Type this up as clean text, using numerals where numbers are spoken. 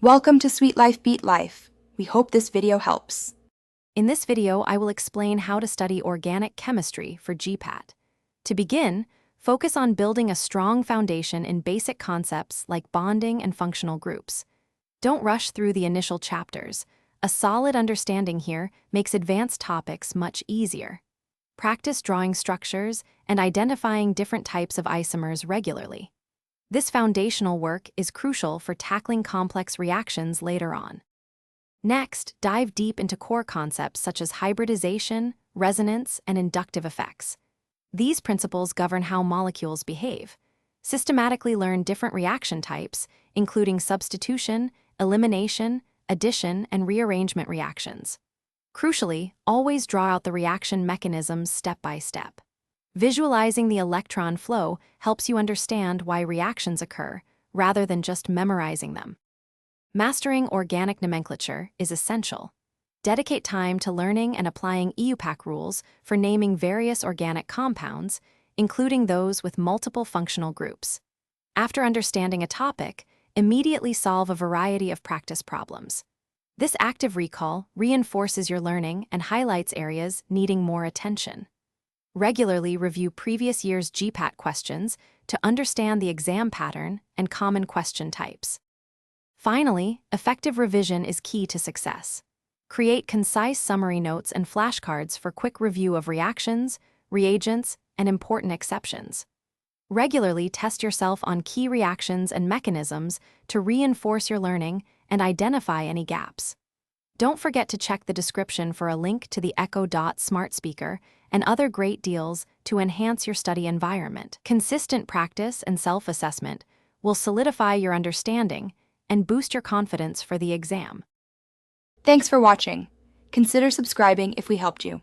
Welcome to Sweet Life Beat Life. We hope this video helps. In this video, I will explain how to study organic chemistry for Gpat. To begin, focus on building a strong foundation in basic concepts like bonding and functional groups. Don't rush through the initial chapters. A solid understanding here makes advanced topics much easier. Practice drawing structures and identifying different types of isomers regularly. This foundational work is crucial for tackling complex reactions later on. Next, dive deep into core concepts such as hybridization, resonance, and inductive effects. These principles govern how molecules behave. Systematically learn different reaction types, including substitution, elimination, addition, and rearrangement reactions. Crucially, always draw out the reaction mechanisms step by step. Visualizing the electron flow helps you understand why reactions occur, rather than just memorizing them. Mastering organic nomenclature is essential. Dedicate time to learning and applying EUPAC rules for naming various organic compounds, including those with multiple functional groups. After understanding a topic, immediately solve a variety of practice problems. This active recall reinforces your learning and highlights areas needing more attention. Regularly review previous year's Gpat questions to understand the exam pattern and common question types. Finally, effective revision is key to success. Create concise summary notes and flashcards for quick review of reactions, reagents, and important exceptions. Regularly test yourself on key reactions and mechanisms to reinforce your learning and identify any gaps. Don't forget to check the description for a link to the Echo Dot smart speaker and other great deals to enhance your study environment. Consistent practice and self-assessment will solidify your understanding and boost your confidence for the exam. Thanks for watching. Consider subscribing if we helped you.